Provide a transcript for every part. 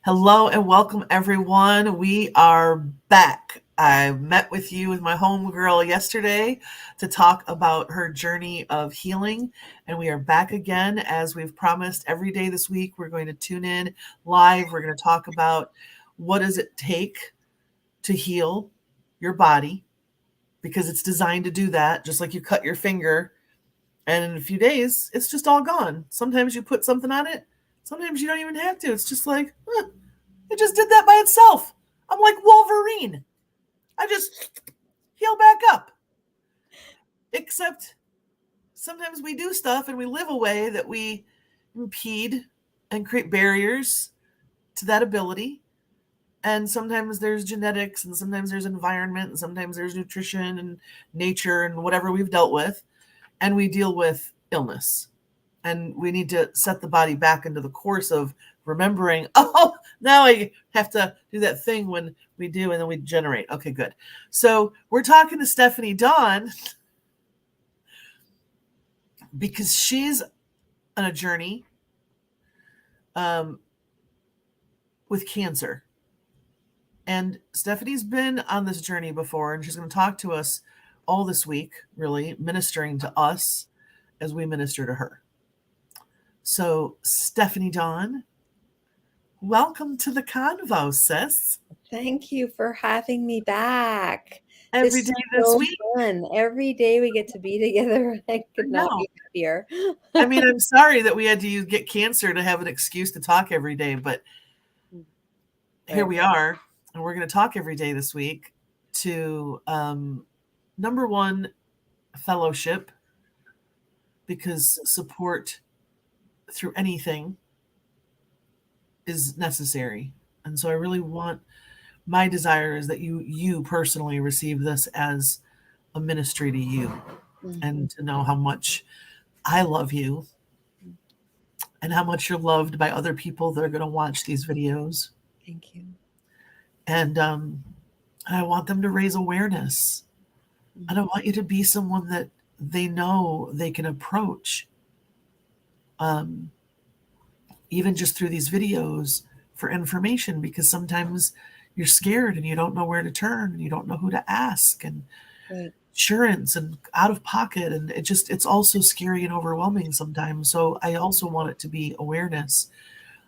Hello and welcome, everyone. We are back. I met with you with my homegirl yesterday to talk about her journey of healing, and we are back again as we've promised. Every day this week, we're going to tune in live. We're going to talk about what does it take to heal your body because it's designed to do that, just like you cut your finger and in a few days, it's just all gone. Sometimes you put something on it, sometimes you don't even have to. It's just like, it just did that by itself. I'm like Wolverine. I just heal back up. Except sometimes we do stuff and we live a way that we impede and create barriers to that ability. And sometimes there's genetics, and sometimes there's environment, and sometimes there's nutrition and nature and whatever we've dealt with. And we deal with illness. And we need to set the body back into the course of remembering, oh, now I have to do that thing when we do, and then we generate. Okay, good. So we're talking to Stephanie Dawn because she's on a journey with cancer. And Stephanie's been on this journey before, and she's going to talk to us all this week, really, ministering to us as we minister to her. So, Stephanie Dawn, welcome to the convo, sis. Thank you for having me back. Every day this week. Fun. Every day we get to be together. I could not be happier. I mean, I'm sorry that we had to get cancer to have an excuse to talk every day, but here we are, and we're going to talk every day this week to number one, fellowship, because support through anything is necessary. And so I really want, my desire is that you personally receive this as a ministry to you, and to know how much I love you and how much you're loved by other people that are going to watch these videos. Thank you. And I want them to raise awareness. And I want you to be someone that they know they can approach, even just through these videos for information, because sometimes you're scared and you don't know where to turn and you don't know who to ask, and insurance and out of pocket. And it's also scary and overwhelming sometimes. So I also want it to be awareness.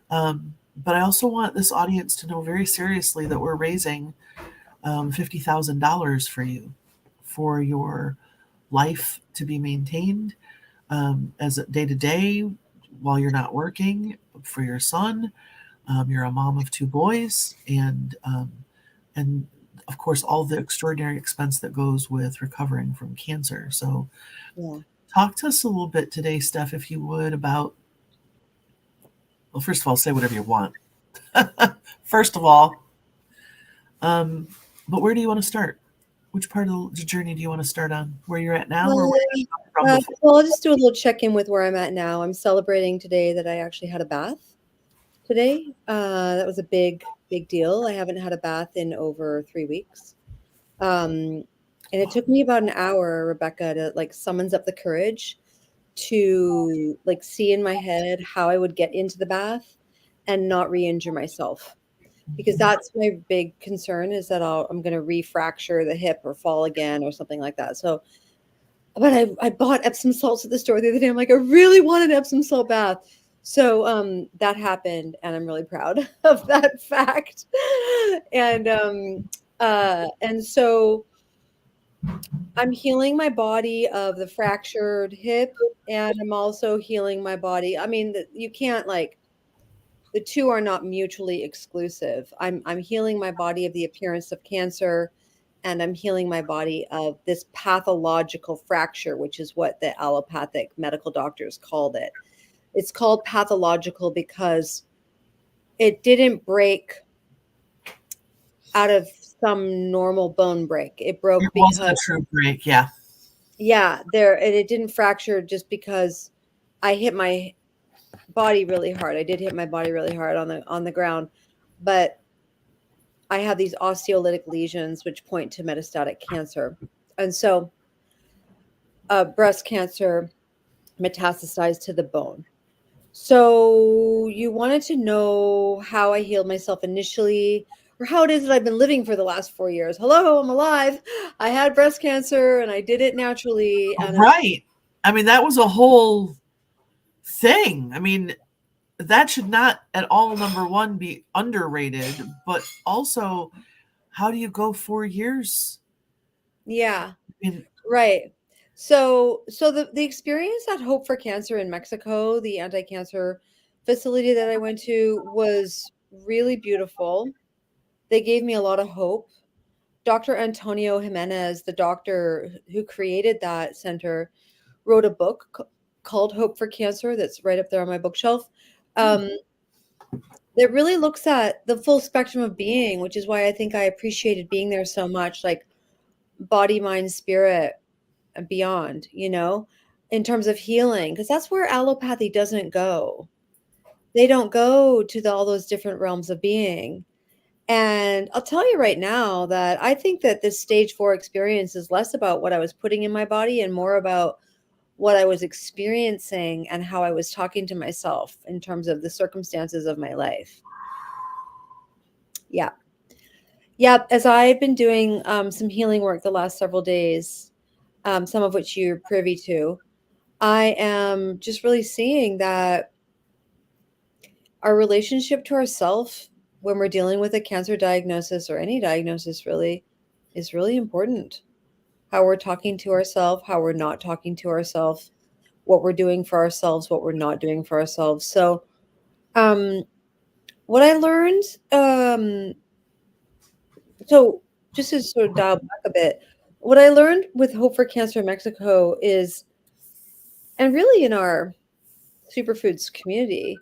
But I also want this audience to know very seriously that we're raising $50,000 for you, for your life to be maintained as a day-to-day while you're not working, for your son. You're a mom of 2 boys, and of course all the extraordinary expense that goes with recovering from cancer. So talk to us a little bit today, Steph, if you would, about, well, first of all, say whatever you want. First of all, but where do you want to start? Which part of the journey do you want to start on? Where you're at now? Or where you come from before? Well, I'll just do a little check-in with where I'm at now. I'm celebrating today that I actually had a bath today. That was a big deal. I haven't had a bath in over 3 weeks. And it took me about an hour, Rebecca, to summons up the courage to see in my head how I would get into the bath and not re-injure myself. Because that's my big concern, is that I'm going to re-fracture the hip or fall again or something like that. So, but I bought Epsom salts at the store the other day. I'm like, I really want an Epsom salt bath. So that happened, and I'm really proud of that fact. And so I'm healing my body of the fractured hip, and I'm also healing my body. I mean, you can't the two are not mutually exclusive. I'm healing my body of the appearance of cancer, and I'm healing my body of this pathological fracture, which is what the allopathic medical doctors called it. It's called pathological because it didn't break out of some normal bone break. It broke because a true break, yeah. Yeah, it didn't fracture just because I hit my body really hard. I did hit my body really hard on the ground, but I have these osteolytic lesions which point to metastatic cancer. And so breast cancer metastasized to the bone. So you wanted to know how I healed myself initially, or how it is that I've been living for the last 4 years. Hello, I'm alive. I had breast cancer and I did it naturally. And Right. I mean, that was a whole thing. I mean, that should not at all, number one, be underrated, but also, how do you go 4 years? yeah, I mean, right. So the experience at Hope for Cancer in Mexico, the anti-cancer facility that I went to, was really beautiful. They gave me a lot of hope. Dr. Antonio Jimenez, the doctor who created that center, wrote a book called Hope for Cancer that's right up there on my bookshelf. Um, that really looks at the full spectrum of being, which is why I think I appreciated being there so much, like body, mind, spirit, and beyond, in terms of healing, because that's where allopathy doesn't go. They don't go to all those different realms of being. And I'll tell you right now that I think that this stage 4 experience is less about what I was putting in my body and more about what I was experiencing and how I was talking to myself in terms of the circumstances of my life. Yeah. Yeah. As I've been doing some healing work the last several days, some of which you're privy to, I am just really seeing that our relationship to ourself when we're dealing with a cancer diagnosis or any diagnosis really is really important. How we're talking to ourselves, how we're not talking to ourselves, what we're doing for ourselves, what we're not doing for ourselves. So, um, what I learned, so just to sort of dial back a bit, what I learned with Hope for Cancer Mexico is, and really in our superfoods community,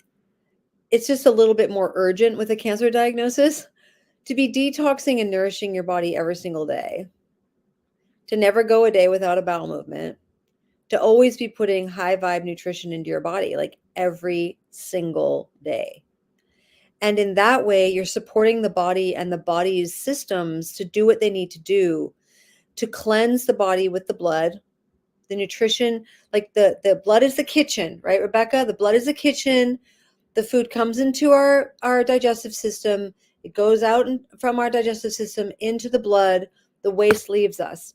it's just a little bit more urgent with a cancer diagnosis to be detoxing and nourishing your body every single day, to never go a day without a bowel movement, to always be putting high vibe nutrition into your body, like every single day. And in that way, you're supporting the body and the body's systems to do what they need to do to cleanse the body with the blood, the nutrition, like the blood is the kitchen, right, Rebecca? The blood is the kitchen. The food comes into our digestive system. It goes out from our digestive system into the blood. The waste leaves us.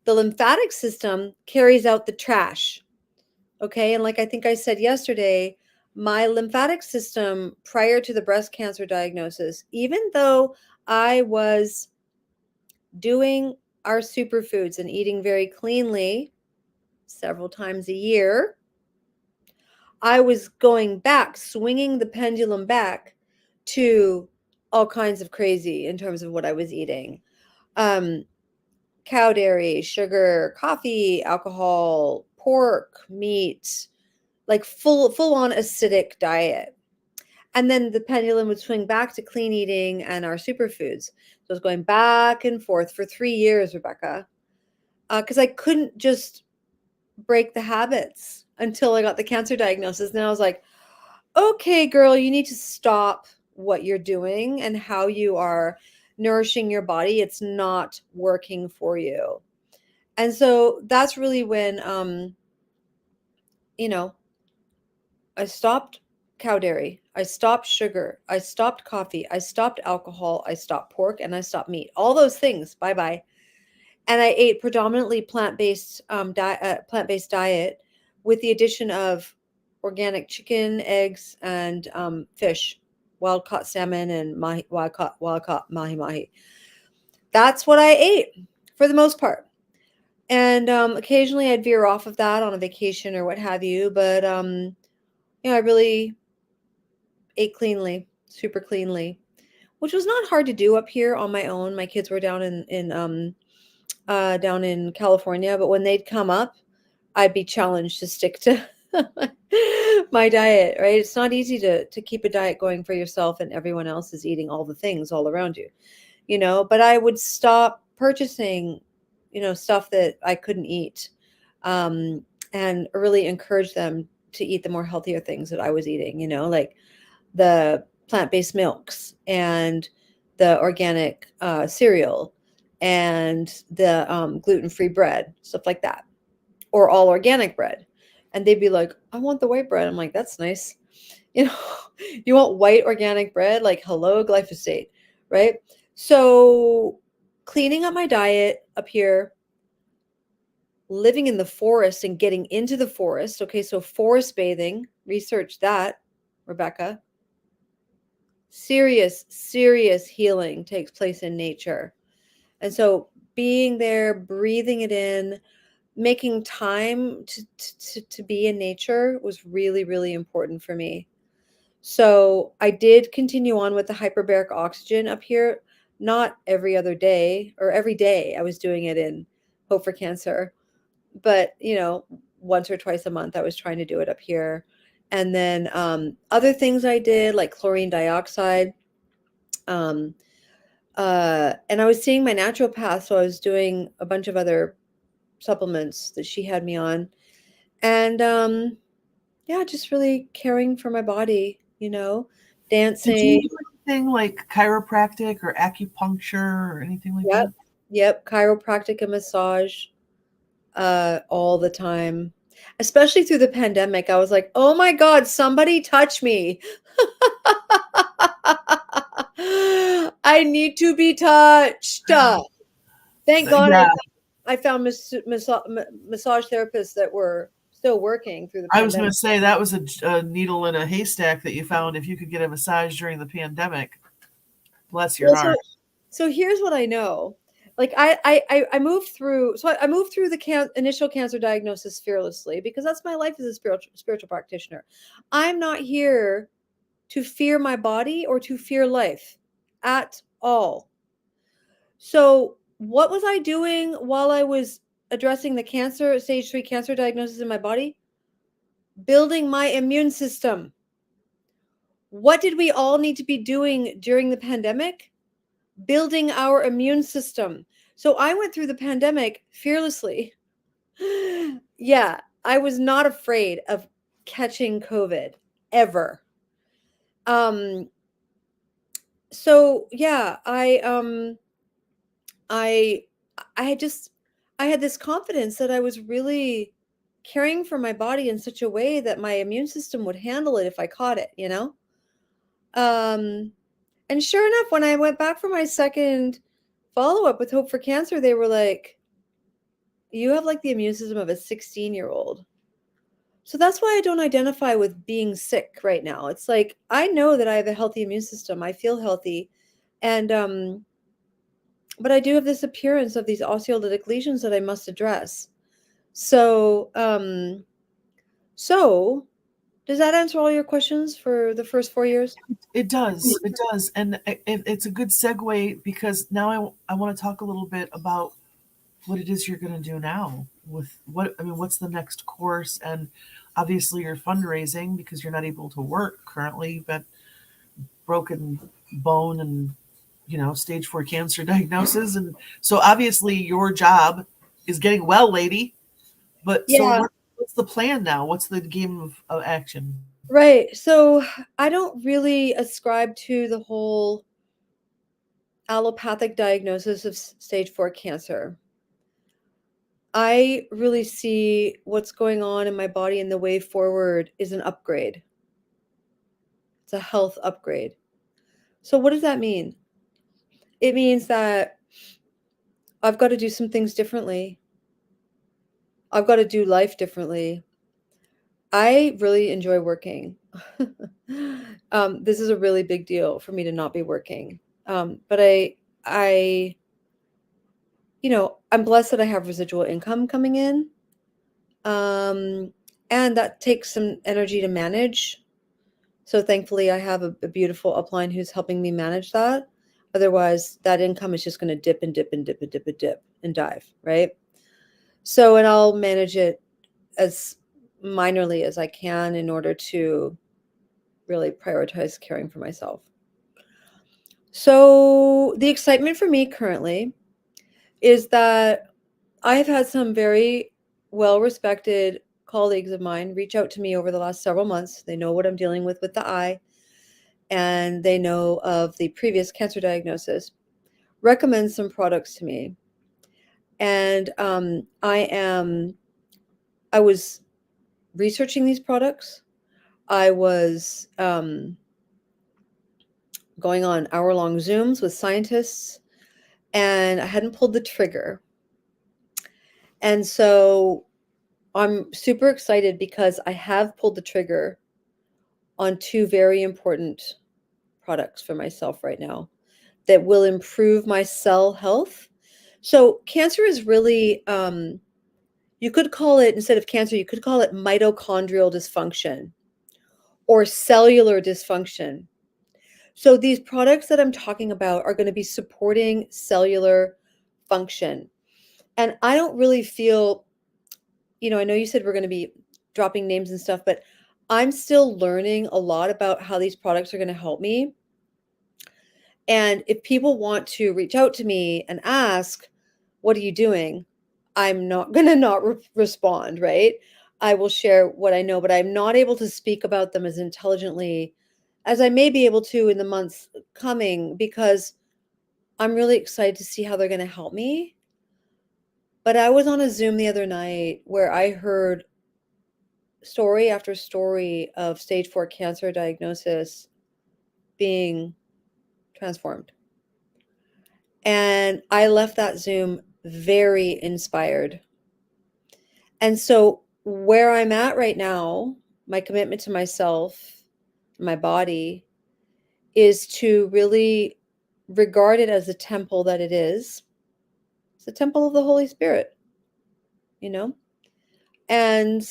The lymphatic system carries out the trash. Okay. And like I think I said yesterday, my lymphatic system prior to the breast cancer diagnosis, even though I was doing our superfoods and eating very cleanly several times a year, I was going back, swinging the pendulum back to all kinds of crazy in terms of what I was eating. Um, Cow dairy, sugar, coffee, alcohol, pork, meat, like full on acidic diet. And then the pendulum would swing back to clean eating and our superfoods. So I was going back and forth for 3 years, Rebecca, because I couldn't just break the habits until I got the cancer diagnosis. And I was like, okay, girl, you need to stop what you're doing and how you are nourishing your body. It's not working for you. And so that's really when, you know, I stopped cow dairy. I stopped sugar. I stopped coffee. I stopped alcohol. I stopped pork and I stopped meat. All those things. Bye bye. And I ate predominantly plant-based diet with the addition of organic chicken, eggs, and fish, wild caught salmon, and wild caught mahi mahi. That's what I ate for the most part. And occasionally I'd veer off of that on a vacation or what have you, but I really ate cleanly, super cleanly, which was not hard to do up here on my own. My kids were down in California, but when they'd come up, I'd be challenged to stick to my diet, right? It's not easy to keep a diet going for yourself and everyone else is eating all the things all around you, but I would stop purchasing, stuff that I couldn't eat, and really encourage them to eat the more healthier things that I was eating, like the plant-based milks and the organic cereal and the gluten-free bread, stuff like that, or all organic bread, And they'd be like, I want the white bread. I'm like, that's nice. You know, you want white organic bread? Like, hello, glyphosate, right? So, cleaning up my diet up here, living in the forest and getting into the forest. Okay, so forest bathing, research that, Rebecca. Serious healing takes place in nature. And so, being there, breathing it in, making time to be in nature was really, really important for me. So I did continue on with the hyperbaric oxygen up here, not every other day or every day. I was doing it in Hope for Cancer, but once or twice a month, I was trying to do it up here. And then other things I did, like chlorine dioxide. Um, and I was seeing my naturopath, so I was doing a bunch of other supplements that she had me on. And yeah, just really caring for my body, Did you dancing. do anything like chiropractic or acupuncture or anything like Yep. that? Yep. Chiropractic and massage all the time. Especially through the pandemic. I was like, oh my God, somebody touch me. I need to be touched. Thank God Yeah, I found massage therapists that were still working through the I was going pandemic. to say that was a needle in a haystack that you found if you could get a massage during the pandemic. Bless your Well, heart. so here's what I know. Like I moved through, so I moved through the initial cancer diagnosis fearlessly because that's my life as a spiritual practitioner. I'm not here to fear my body or to fear life at all. So what was I doing while I was addressing the cancer, stage 3 cancer diagnosis in my body? Building my immune system. What did we all need to be doing during the pandemic? Building our immune system. So I went through the pandemic fearlessly. Yeah, I was not afraid of catching COVID ever. Um so yeah, I I had just I had this confidence that I was really caring for my body in such a way that my immune system would handle it if I caught it. Um and sure enough, when I went back for my second follow-up with Hope for Cancer, they were like, you have like the immune system of a 16-year-old. So that's why I don't identify with being sick right now. It's like I know that I have a healthy immune system. I feel healthy. And but I do have this appearance of these osteolytic lesions that I must address. So so does that answer all your questions for the first 4 years? It does. It does. And it's a good segue because now I want to talk a little bit about what it is you're going to do now with what's the next course? And obviously you're fundraising because you're not able to work currently, but broken bone and, stage 4 cancer diagnosis. And so obviously your job is getting well, lady. But so Yeah, what's the plan now? What's the game of action? right. So I don't really ascribe to the whole allopathic diagnosis of stage 4 cancer. I really see what's going on in my body, and the way forward is an upgrade. It's a health upgrade. So what does that mean? It means that I've got to do some things differently. I've got to do life differently. I really enjoy working. This is a really big deal for me to not be working. But I, I'm blessed that I have residual income coming in. And that takes some energy to manage. So thankfully, I have a beautiful upline who's helping me manage that. Otherwise, that income is just going to dip and dip and dip and dip and dip and dive, right? So, and I'll manage it as minorly as I can in order to really prioritize caring for myself. So, the excitement for me currently is that I've had some very well respected colleagues of mine reach out to me over the last several months. They know what I'm dealing with the eye, and they know of the previous cancer diagnosis, recommend some products to me. And I was researching these products. I was going on hour-long Zooms with scientists, and I hadn't pulled the trigger. And so I'm super excited because I have pulled the trigger on two very important products for myself right now that will improve my cell health. So cancer is really, you could call it, instead of cancer, you could call it mitochondrial dysfunction or cellular dysfunction. So these products that I'm talking about are going to be supporting cellular function. And I don't really feel, I know you said we're going to be dropping names and stuff, but I'm still learning a lot about how these products are going to help me. And if people want to reach out to me and ask, what are you doing? I'm not going to not respond, right? I will share what I know, but I'm not able to speak about them as intelligently as I may be able to in the months coming, because I'm really excited to see how they're going to help me. But I was on a Zoom the other night where I heard story after story of stage 4 cancer diagnosis being transformed. And I left that Zoom very inspired. And so where I'm at right now, my commitment to myself, my body, is to really regard it as the temple that it is. It's the temple of the Holy Spirit, and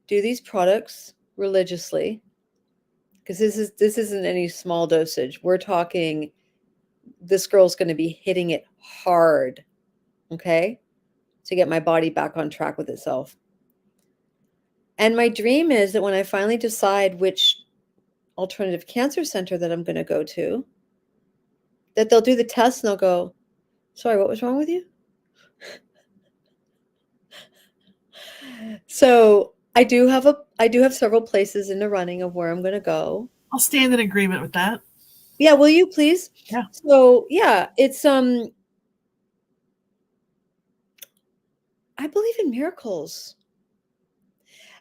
do these products religiously, because this isn't any small dosage. We're talking, this girl's going to be hitting it hard, okay, to get my body back on track with itself. And my dream is that when I finally decide which alternative cancer center that I'm going to go to, that they'll do the test and they'll go, sorry, what was wrong with you? So I do have several places in the running of where I'm going to go. I'll stand in agreement with that. Yeah, will you please? Yeah. So yeah, it's I believe in miracles.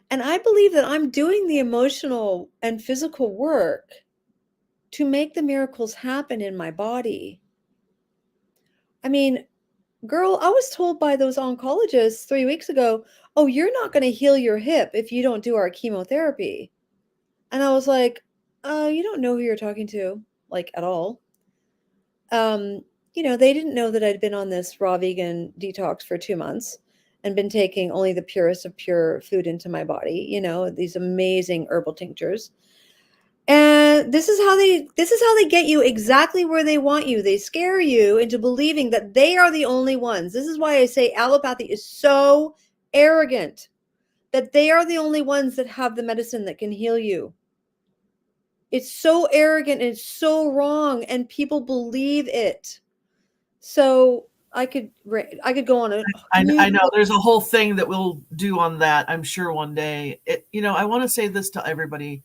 And I believe that I'm doing the emotional and physical work to make the miracles happen in my body. I mean, girl, I was told by those oncologists 3 weeks ago, oh, you're not going to heal your hip if you don't do our chemotherapy. And I was like, you don't know who you're talking to, like, at all. They didn't know that I'd been on this raw vegan detox for 2 months and been taking only the purest of pure food into my body, these amazing herbal tinctures. And this is how they get you exactly where they want you. They scare you into believing that they are the only ones. This is why I say allopathy is so arrogant, that they are the only ones that have the medicine that can heal you. It's so arrogant and it's so wrong, and people believe it. So I could go on I know there's a whole thing that we'll do on that, I'm sure, one day. I want to say this to everybody.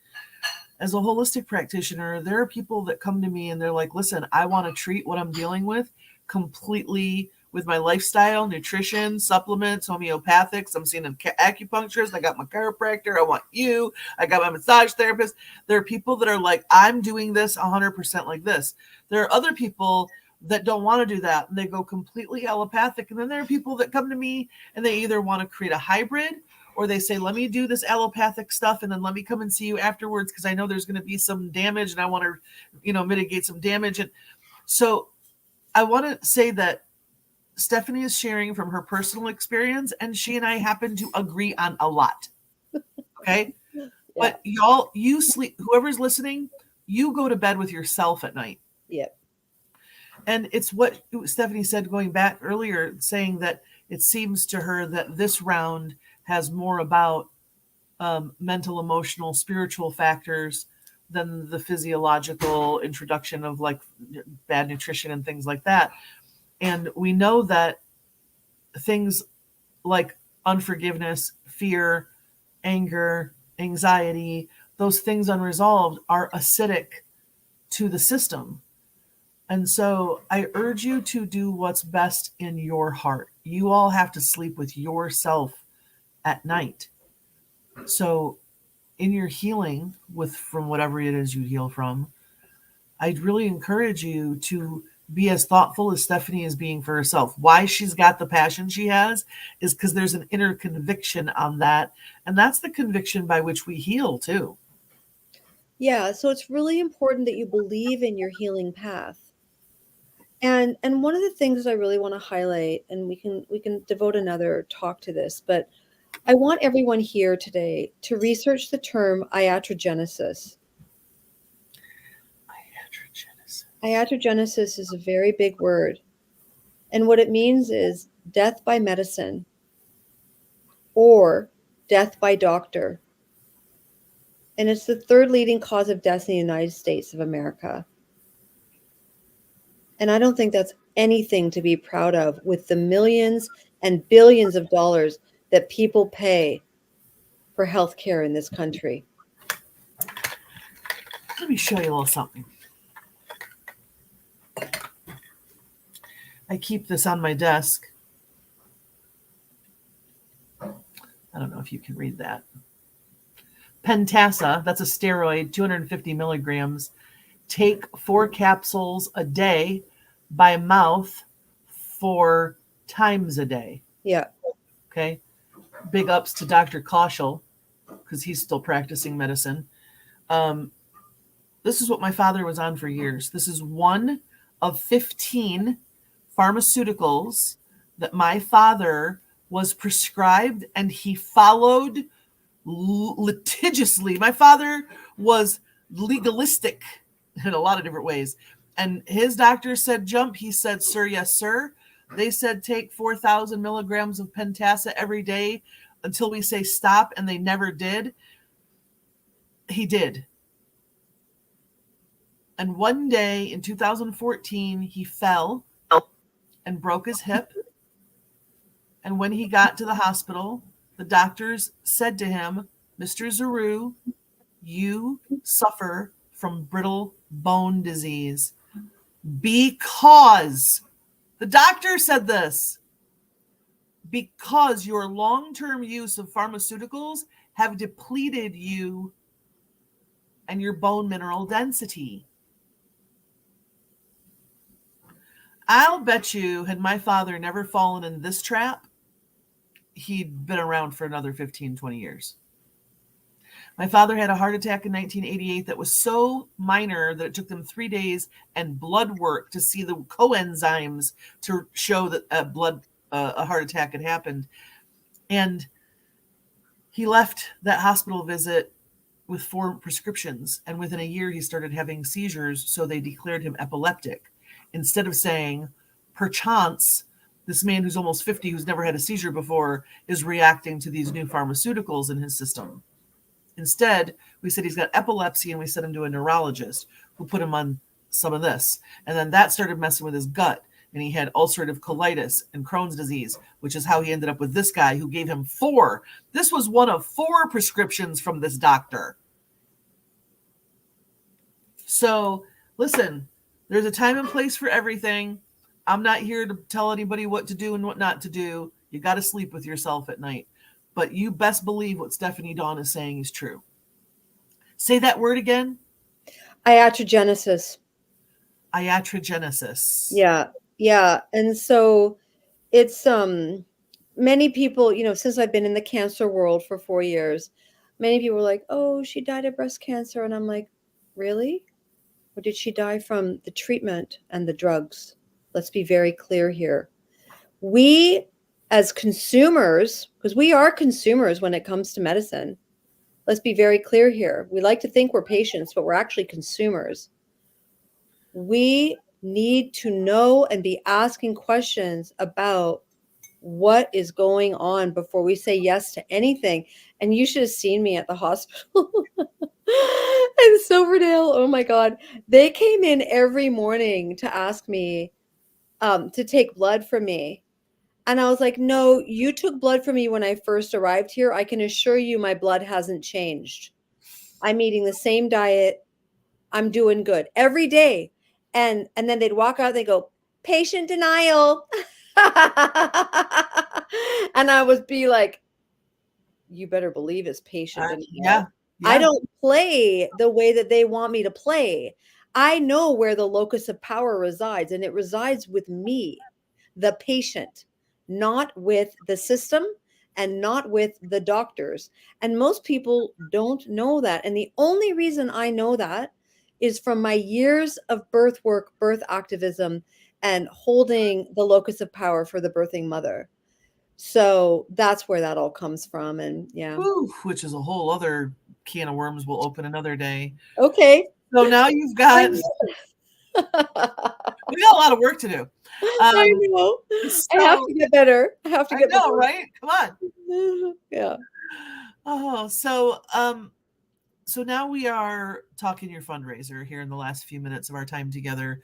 As a holistic practitioner, there are people that come to me and they're like, listen, I want to treat what I'm dealing with completely with my lifestyle, nutrition, supplements, homeopathics. I'm seeing an acupuncturist. I got my chiropractor. I want you. I got my massage therapist. There are people that are like, I'm doing this 100% like this. There are other people that don't want to do that, and they go completely allopathic. And then there are people that come to me and they either want to create a hybrid, or they say, let me do this allopathic stuff and then let me come and see you afterwards because I know there's going to be some damage and I want to, mitigate some damage. And so I want to say that Stephanie is sharing from her personal experience, and she and I happen to agree on a lot. Okay. Yeah. But y'all, you sleep, whoever's listening, you go to bed with yourself at night. Yep. And it's what Stephanie said going back earlier, saying that it seems to her that this round has more about mental, emotional, spiritual factors than the physiological introduction of like bad nutrition and things like that. And we know that things like unforgiveness, fear, anger, anxiety, those things unresolved are acidic to the system. And so I urge you to do what's best in your heart. You all have to sleep with yourself at night. So in your healing from whatever it is you heal from, I'd really encourage you to be as thoughtful as Stephanie is being for herself. Why she's got the passion she has is because there's an inner conviction on that. And that's the conviction by which we heal too. Yeah, so it's really important that you believe in your healing path. And one of the things I really want to highlight, and we can devote another talk to this, but I want everyone here today to research the term iatrogenesis. Iatrogenesis is a very big word. And what it means is death by medicine or death by doctor. And it's the third leading cause of death in the United States of America. And I don't think that's anything to be proud of with the millions and billions of dollars that people pay for healthcare in this country. Let me show you a little something. I keep this on my desk. I don't know if you can read that. Pentasa, that's a steroid, 250 milligrams. Take 4 capsules a day by mouth 4 times a day. Yeah. Okay. Big ups to Dr. Kaushal because he's still practicing medicine. This is what my father was on for years. This is one of 15 pharmaceuticals that my father was prescribed and he followed litigiously. My father was legalistic in a lot of different ways. And his doctor said jump. He said, sir, yes, sir. They said take 4,000 milligrams of Pentasa every day until we say stop, and they never did. He did. And one day in 2014, he fell and broke his hip. And when he got to the hospital, the doctors said to him, Mr. Zaru, you suffer from brittle bone disease. Because the doctor said this, because your long-term use of pharmaceuticals have depleted you and your bone mineral density. I'll bet you, had my father never fallen in this trap, he'd been around for another 15, 20 years. My father had a heart attack in 1988 that was so minor that it took them 3 days and blood work to see the coenzymes to show that a heart attack had happened. And he left that hospital visit with 4 prescriptions. And within a year, he started having seizures. So they declared him epileptic. Instead of saying, perchance, this man who's almost 50, who's never had a seizure before, is reacting to these new pharmaceuticals in his system. Instead, we said he's got epilepsy, and we sent him to a neurologist who put him on some of this. And then that started messing with his gut, and he had ulcerative colitis and Crohn's disease, which is how he ended up with this guy who gave him 4. This was one of 4 prescriptions from this doctor. So, listen, there's a time and place for everything. I'm not here to tell anybody what to do and what not to do. You got to sleep with yourself at night. But you best believe what Stephanie Dawn is saying is true. Say that word again. Iatrogenesis. Iatrogenesis. Yeah. And so it's many people, since I've been in the cancer world for 4 years, many people were like, oh, she died of breast cancer. And I'm like, really? Or did she die from the treatment and the drugs? Let's be very clear here. We, as consumers, because we are consumers when it comes to medicine, let's be very clear here. We like to think we're patients, but we're actually consumers. We need to know and be asking questions about what is going on before we say yes to anything. And you should have seen me at the hospital in Silverdale. Oh my God. They came in every morning to ask me to take blood from me. And I was like, no, you took blood from me when I first arrived here. I can assure you my blood hasn't changed. I'm eating the same diet. I'm doing good every day. And then they'd walk out, they go, patient denial. And I would be like, you better believe is patient and Yeah. I Yeah. don't play the way that they want me to play. I know where the locus of power resides, and it resides with me, the patient, not with the system and not with the doctors. And most people don't know that. And the only reason I know that is from my years of birth work, birth activism, and holding the locus of power for the birthing mother. So that's where that all comes from. And yeah. Whew, which is a whole other can of worms we'll open another day. Okay. So now you've I got know. we got a lot of work to do. I know. I have So to get better. I have to I get know, better. right? Come on. Yeah. Oh, so now we are talking your fundraiser here in the last few minutes of our time together.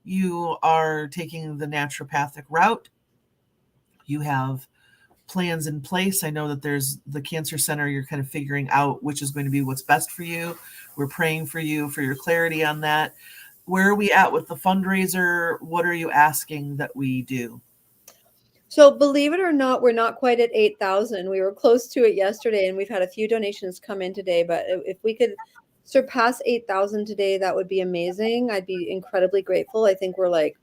You are taking the naturopathic route. You have plans in place. I know that there's the cancer center. You're kind of figuring out which is going to be what's best for you. We're praying for you for your clarity on that. Where are we at with the fundraiser? What are you asking that we do? So believe it or not, we're not quite at 8,000. We were close to it yesterday, and we've had a few donations come in today. But if we could surpass 8,000 today, that would be amazing. I'd be incredibly grateful. I think we're like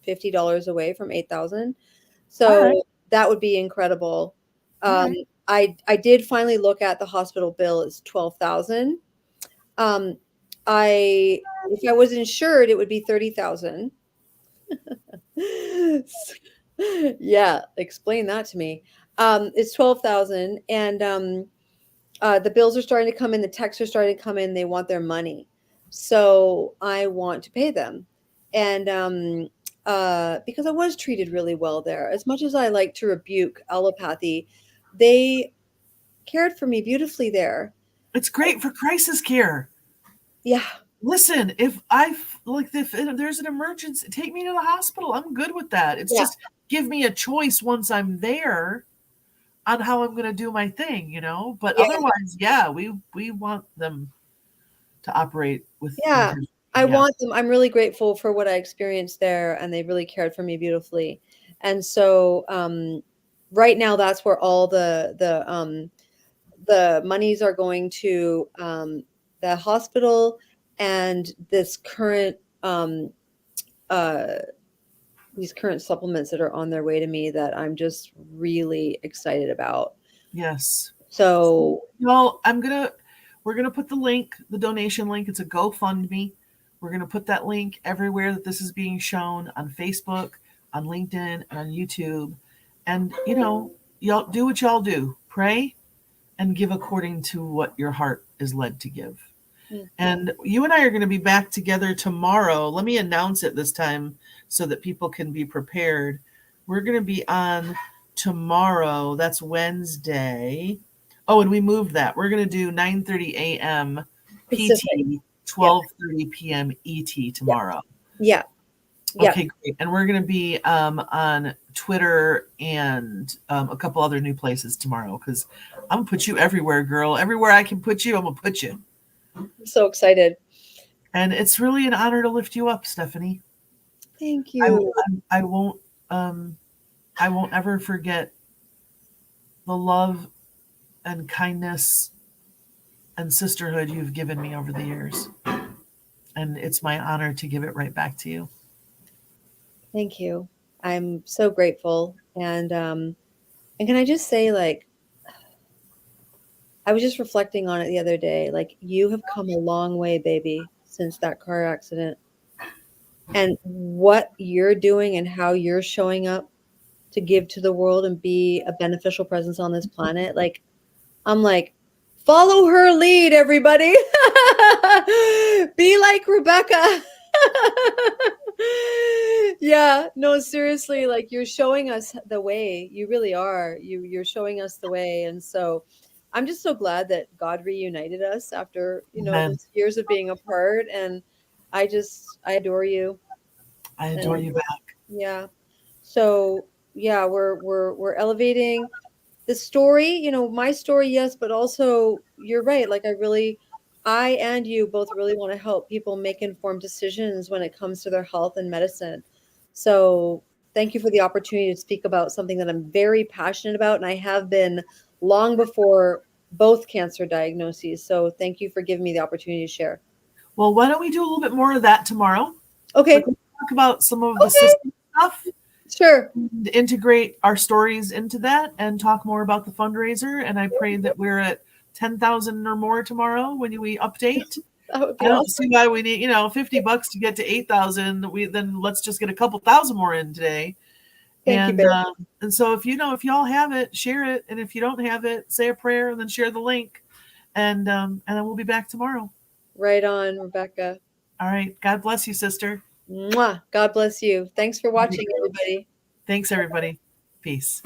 $50 away from 8,000. All right. So that would be incredible. All Um, right. I did finally look at the hospital bill. It's 12,000. If I was insured, it would be 30,000. Yeah, explain that to me. It's 12,000, and the bills are starting to come in. The texts are starting to come in. They want their money, so I want to pay them, and because I was treated really well there. As much as I like to rebuke allopathy, they cared for me beautifully there. It's great for crisis care. Yeah. Listen, if there's an emergency, take me to the hospital. I'm good with that. It's Yeah. just give me a choice once I'm there on how I'm going to do my thing, you know. But Yeah. otherwise, yeah, we want them to operate with Yeah, intention. I Yeah. want them. I'm really grateful for what I experienced there, and they really cared for me beautifully. And so, right now, that's where all the monies are going to, the hospital and this current uh, these current supplements that are on their way to me that I'm just really excited about. Yes. So, Well, we're gonna put the link, the donation link. It's a GoFundMe. We're gonna put that link everywhere that this is being shown on Facebook, on LinkedIn, and on YouTube. And y'all do what y'all do. Pray and give according to what your heart is led to give. And you and I are going to be back together tomorrow. Let me announce it this time so that people can be prepared. We're going to be on tomorrow. That's Wednesday. Oh, and we moved that. We're going to do 9:30 a.m. Pacific. PT, Yeah. 12:30 p.m. ET tomorrow. Yeah. Yeah. Okay, great. And we're going to be on Twitter and a couple other new places tomorrow because I'm going to put you everywhere, girl. Everywhere I can put you, I'm going to put you. I'm so excited. And it's really an honor to lift you up, Stephanie. Thank you. I won't ever forget the love and kindness and sisterhood you've given me over the years. And it's my honor to give it right back to you. Thank you. I'm so grateful. And can I just say, like, I was just reflecting on it the other day. Like, you have come a long way, baby, since that car accident. And what you're doing and how you're showing up to give to the world and be a beneficial presence on this planet. Like, I'm like, follow her lead, everybody. Be like Rebecca. Yeah, no, seriously, like, you're showing us the way. You really are. You're showing us the way. And so I'm just so glad that God reunited us after, Amen. this years of being apart. And I adore you. I adore And you back. yeah. So yeah, we're elevating the story, my story, yes, but also you're right. Like, I and you both really want to help people make informed decisions when it comes to their health and medicine. So thank you for the opportunity to speak about something that I'm very passionate about, and I have been long before both cancer diagnoses. So thank you for giving me the opportunity to share. Well, why don't we do a little bit more of that tomorrow? Okay. Like, let's talk about some of the Okay. system stuff. Sure. And integrate our stories into that and talk more about the fundraiser. And I pray that we're at 10,000 or more tomorrow when we update. That would be I don't awesome. see why we need, $50 to get to 8,000. Then let's just get a couple thousand more in today. Thank you, Barry. And so if y'all have it, share it. And if you don't have it, say a prayer and then share the link. And then we'll be back tomorrow. Right on, Rebecca. All right. God bless you, sister. Mwah. God bless you. Thanks for watching, everybody. Thanks, everybody. Peace.